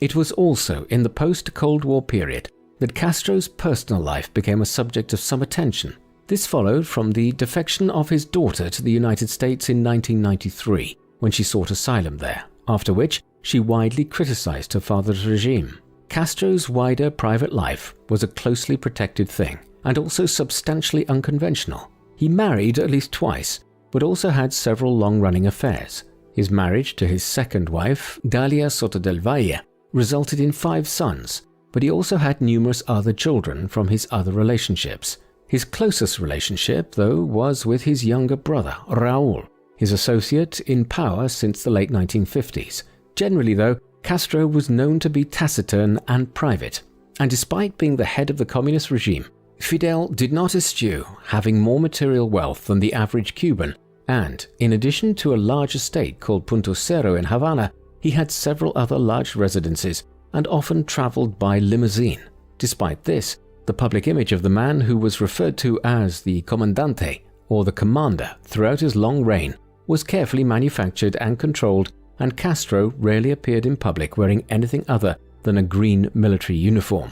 It was also in the post-Cold War period that Castro's personal life became a subject of some attention. This followed from the defection of his daughter to the United States in 1993, when she sought asylum there, after which she widely criticized her father's regime. Castro's wider private life was a closely protected thing, and also substantially unconventional. He married at least twice, but also had several long-running affairs. His marriage to his second wife, Dalia Soto del Valle, resulted in 5 sons, but he also had numerous other children from his other relationships. His closest relationship, though, was with his younger brother, Raúl, his associate in power since the late 1950s. Generally, though, Castro was known to be taciturn and private, and despite being the head of the communist regime, Fidel did not eschew having more material wealth than the average Cuban, and, in addition to a large estate called Punto Cero in Havana, he had several other large residences and often traveled by limousine. Despite this, the public image of the man who was referred to as the comandante, or the commander, throughout his long reign was carefully manufactured and controlled, and Castro rarely appeared in public wearing anything other than a green military uniform.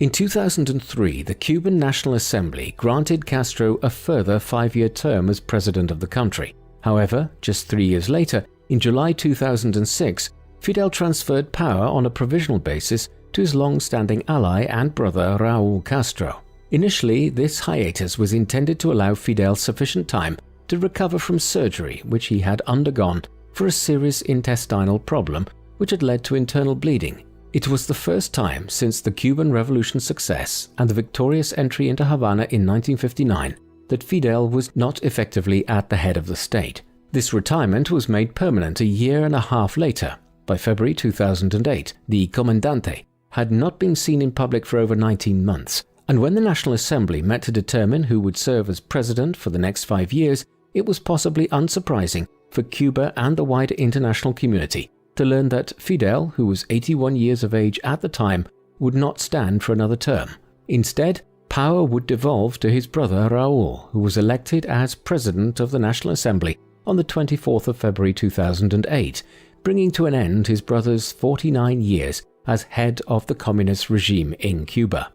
In 2003, the Cuban National Assembly granted Castro a further 5-year term as president of the country. However, just 3 years later, in July 2006, Fidel transferred power on a provisional basis to his long-standing ally and brother Raúl Castro. Initially, this hiatus was intended to allow Fidel sufficient time to recover from surgery which he had undergone for a serious intestinal problem which had led to internal bleeding. It was the first time since the Cuban Revolution's success and the victorious entry into Havana in 1959 that Fidel was not effectively at the head of the state. This retirement was made permanent a year and a half later. By February 2008, the comandante had not been seen in public for over 19 months, and when the National Assembly met to determine who would serve as president for the next 5 years, it was possibly unsurprising for Cuba and the wider international community to learn that Fidel, who was 81 years of age at the time, would not stand for another term. Instead, power would devolve to his brother Raúl, who was elected as president of the National Assembly on the 24th of February 2008, bringing to an end his brother's 49 years as head of the communist regime in Cuba.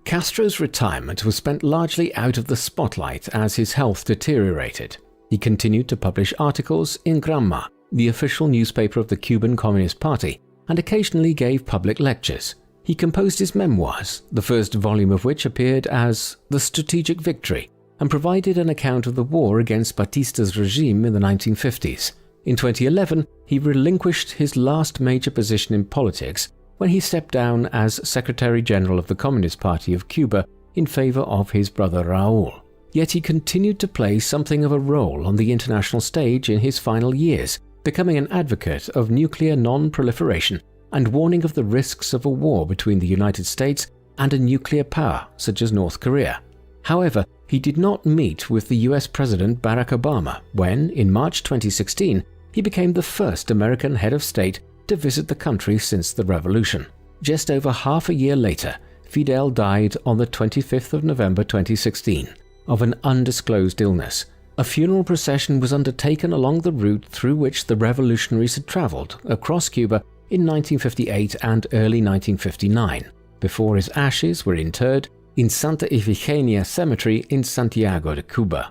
Castro's retirement was spent largely out of the spotlight as his health deteriorated. He continued to publish articles in Granma, the official newspaper of the Cuban Communist Party, and occasionally gave public lectures. He composed his memoirs, the first volume of which appeared as The Strategic Victory, and provided an account of the war against Batista's regime in the 1950s. In 2011, he relinquished his last major position in politics when he stepped down as Secretary General of the Communist Party of Cuba in favor of his brother Raúl. Yet he continued to play something of a role on the international stage in his final years, becoming an advocate of nuclear non-proliferation and warning of the risks of a war between the United States and a nuclear power such as North Korea. However, he did not meet with the US President Barack Obama when, in March 2016, he became the first American head of state to visit the country since the revolution. Just over half a year later, Fidel died on the 25th of November 2016 of an undisclosed illness. A funeral procession was undertaken along the route through which the revolutionaries had traveled across Cuba in 1958 and early 1959, before his ashes were interred in Santa Ifigenia Cemetery in Santiago de Cuba.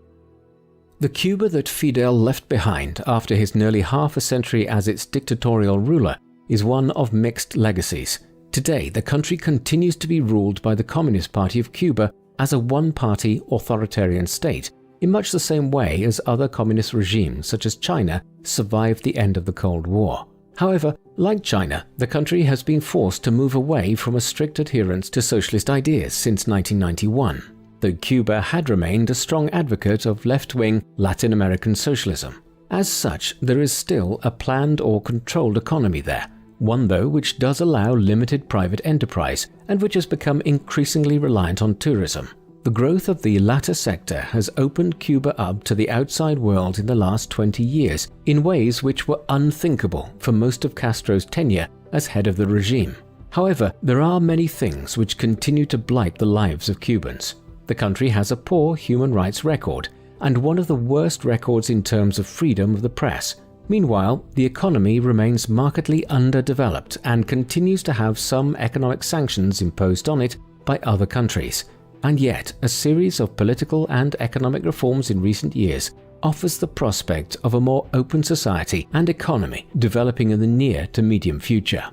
The Cuba that Fidel left behind after his nearly half a century as its dictatorial ruler is one of mixed legacies. Today, the country continues to be ruled by the Communist Party of Cuba as a one-party authoritarian state, in much the same way as other communist regimes such as China survived the end of the Cold War. However, like China, the country has been forced to move away from a strict adherence to socialist ideas since 1991, though Cuba had remained a strong advocate of left-wing Latin American socialism. As such, there is still a planned or controlled economy there, one though which does allow limited private enterprise and which has become increasingly reliant on tourism. The growth of the latter sector has opened Cuba up to the outside world in the last 20 years in ways which were unthinkable for most of Castro's tenure as head of the regime. However, there are many things which continue to blight the lives of Cubans. The country has a poor human rights record, and one of the worst records in terms of freedom of the press. Meanwhile, the economy remains markedly underdeveloped and continues to have some economic sanctions imposed on it by other countries. And yet, a series of political and economic reforms in recent years offers the prospect of a more open society and economy developing in the near to medium future.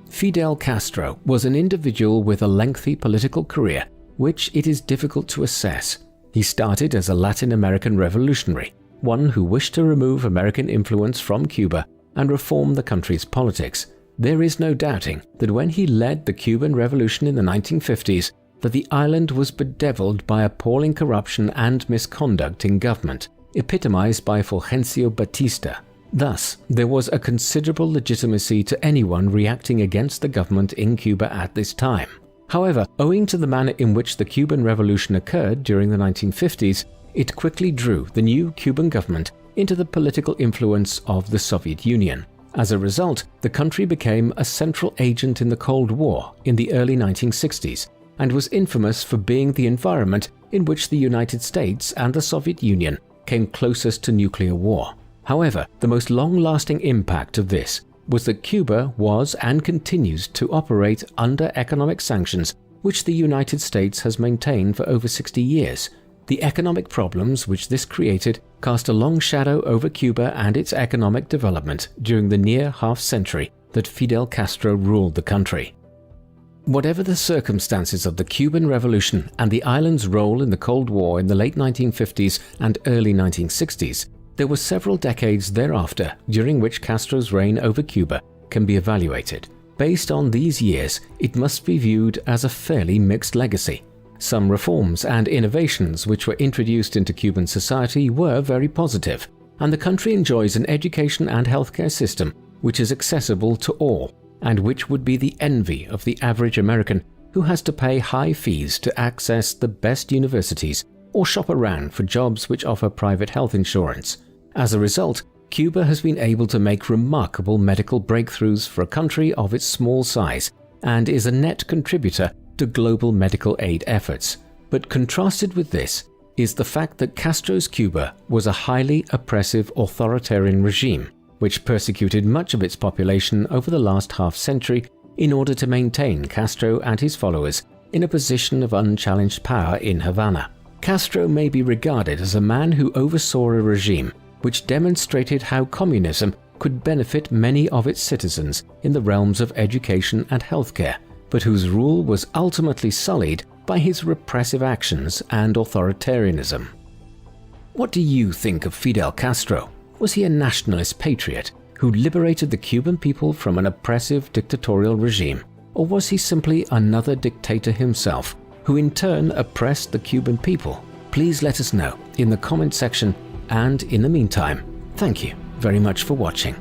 Fidel Castro was an individual with a lengthy political career, which it is difficult to assess. He started as a Latin American revolutionary, one who wished to remove American influence from Cuba and reform the country's politics. There is no doubting that when he led the Cuban Revolution in the 1950s, that the island was bedeviled by appalling corruption and misconduct in government, epitomized by Fulgencio Batista. Thus, there was a considerable legitimacy to anyone reacting against the government in Cuba at this time. However, owing to the manner in which the Cuban Revolution occurred during the 1950s, it quickly drew the new Cuban government into the political influence of the Soviet Union. As a result, the country became a central agent in the Cold War in the early 1960s and was infamous for being the environment in which the United States and the Soviet Union came closest to nuclear war. However, the most long-lasting impact of this was that Cuba was and continues to operate under economic sanctions which the United States has maintained for over 60 years. The economic problems which this created cast a long shadow over Cuba and its economic development during the near half-century that Fidel Castro ruled the country. Whatever the circumstances of the Cuban Revolution and the island's role in the Cold War in the late 1950s and early 1960s, there were several decades thereafter during which Castro's reign over Cuba can be evaluated. Based on these years, it must be viewed as a fairly mixed legacy. Some reforms and innovations which were introduced into Cuban society were very positive, and the country enjoys an education and healthcare system which is accessible to all, and which would be the envy of the average American who has to pay high fees to access the best universities or shop around for jobs which offer private health insurance. As a result, Cuba has been able to make remarkable medical breakthroughs for a country of its small size and is a net contributor to global medical aid efforts. But contrasted with this is the fact that Castro's Cuba was a highly oppressive authoritarian regime which persecuted much of its population over the last half-century in order to maintain Castro and his followers in a position of unchallenged power in Havana. Castro may be regarded as a man who oversaw a regime which demonstrated how communism could benefit many of its citizens in the realms of education and healthcare, but whose rule was ultimately sullied by his repressive actions and authoritarianism. What do you think of Fidel Castro? Was he a nationalist patriot who liberated the Cuban people from an oppressive dictatorial regime, or was he simply another dictator himself, who in turn oppressed the Cuban people? Please let us know in the comment section, and in the meantime, thank you very much for watching.